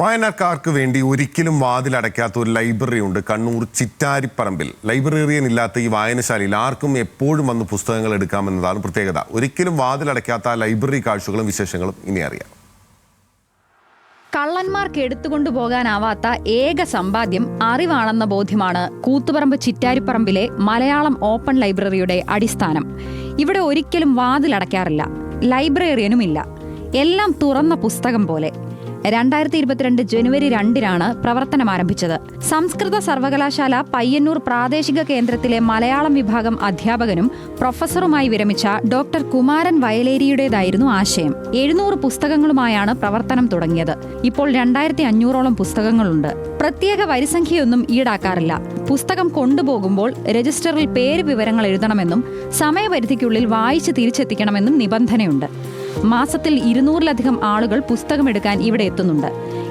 വായനക്കാർക്ക് വേണ്ടി ഒരിക്കലും വാതിലടയ്ക്കാത്ത ഒരു ലൈബ്രറി ഉണ്ട് കണ്ണൂർ ചിറ്റാരിപ്പറമ്പിൽ. ലൈബ്രറിയൻ ഇല്ലാത്ത ഈ വായനശാലയിൽ ആർക്കും എപ്പോഴും വന്ന് പുസ്തകങ്ങൾ എടുക്കാമെന്നതാണ് പ്രത്യേകത. ഒരിക്കലും വാതിലടയ്ക്കാത്ത ലൈബ്രറി കാഴ്ചകളും വിശേഷങ്ങളും ഇനി അറിയാം. കള്ളന്മാർക്ക് എടുത്തുകൊണ്ടു പോകാനാവാത്ത ഏക സമ്പാദ്യം അറിവാണെന്ന ബോധ്യമാണ് കൂത്തുപറമ്പ് ചിറ്റാരിപ്പറമ്പിലെ മലയാളം ഓപ്പൺ ലൈബ്രറിയുടെ അടിസ്ഥാനം. ഇവിടെ ഒരിക്കലും വാതിലടയ്ക്കാറില്ല, ലൈബ്രറിയനുമില്ല. എല്ലാം തുറന്ന പുസ്തകം പോലെ. 2022 ജനുവരി 2 പ്രവർത്തനം ആരംഭിച്ചത്. സംസ്കൃത സർവകലാശാല പയ്യന്നൂർ പ്രാദേശിക കേന്ദ്രത്തിലെ മലയാളം വിഭാഗം അധ്യാപകനും പ്രൊഫസറുമായി വിരമിച്ച ഡോക്ടർ കുമാരൻ വയലേരിയുടേതായിരുന്നു ആശയം. 700 പുസ്തകങ്ങളുമായാണ് പ്രവർത്തനം തുടങ്ങിയത്. ഇപ്പോൾ 2500ഓളം പുസ്തകങ്ങളുണ്ട്. പ്രത്യേക വരിസംഖ്യയൊന്നും ഈടാക്കാറില്ല. പുസ്തകം കൊണ്ടുപോകുമ്പോൾ രജിസ്റ്ററിൽ പേര് വിവരങ്ങൾ എഴുതണമെന്നും സമയപരിധിക്കുള്ളിൽ വായിച്ച് തിരിച്ചെത്തിക്കണമെന്നും നിബന്ധനയുണ്ട്. മാസത്തിൽ 200-ലധികം ആളുകൾ പുസ്തകമെടുക്കാൻ ഇവിടെ എത്തുന്നുണ്ട്.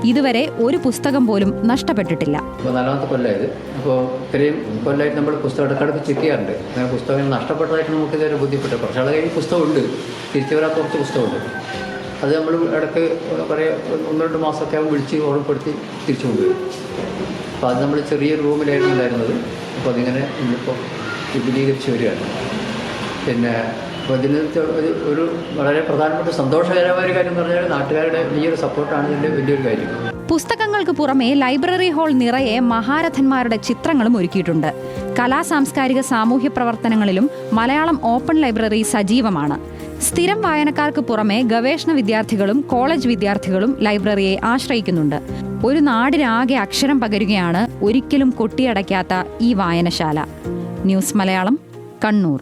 ഇതുവരെ ഒരു പുസ്തകം പോലും നഷ്ടപ്പെട്ടിട്ടില്ല. 4ാമത്തെ കൊല്ലമായത്. അപ്പോൾ ഇത്രയും കൊല്ലമായിട്ട് നമ്മൾ പുസ്തകം ഇടക്കിടക്ക് ചെക്ക് ചെയ്യാറുണ്ട്. അങ്ങനെ പുസ്തകങ്ങൾ നഷ്ടപ്പെട്ടതായിട്ട് നമുക്ക് ഇതുവരെ ബുദ്ധിമുട്ട്. കുറച്ചാൾ കഴിഞ്ഞ് പുസ്തകമുണ്ട്, തിരിച്ചു വരാത്ത കുറച്ച് പുസ്തകമുണ്ട്. അത് നമ്മൾ ഇടയ്ക്ക് പറയുക 1-2 മാസമൊക്കെ ആകുമ്പോൾ വിളിച്ച് ഓർമ്മപ്പെടുത്തി തിരിച്ചു കൊണ്ടുവരും. അപ്പോൾ അത് നമ്മൾ ചെറിയൊരു റൂമിലായിരുന്നു ഉണ്ടായിരുന്നത്. അപ്പോൾ അതിങ്ങനെ ഇന്നിപ്പോൾ വിപുലീകരിച്ച് വരികയാണ്. പിന്നെ അപ്പോൾ ഇതിന് ഒരു വളരെ പ്രധാനപ്പെട്ട സന്തോഷകരമായ ഒരു കാര്യം എന്ന് പറഞ്ഞാൽ നാട്ടുകാരുടെ വലിയൊരു സപ്പോർട്ടാണ് ഇതിൻ്റെ വലിയൊരു കാര്യം. പുസ്തകങ്ങൾക്ക് പുറമെ ലൈബ്രറി ഹാൾ നിറയെ മഹാരഥന്മാരുടെ ചിത്രങ്ങളും ഒരുക്കിയിട്ടുണ്ട്. കലാസാംസ്കാരിക സാമൂഹ്യ പ്രവർത്തനങ്ങളിലും മലയാളം ഓപ്പൺ ലൈബ്രറി സജീവമാണ്. സ്ഥിരം വായനക്കാർക്ക് പുറമെ ഗവേഷണ വിദ്യാർത്ഥികളും കോളേജ് വിദ്യാർത്ഥികളും ലൈബ്രറിയെ ആശ്രയിക്കുന്നുണ്ട്. ഒരു നാടിനാകെ അക്ഷരം പകരുകയാണ് ഒരിക്കലും കൊട്ടിയടയ്ക്കാത്ത ഈ വായനശാല. ന്യൂസ് മലയാളം, കണ്ണൂർ.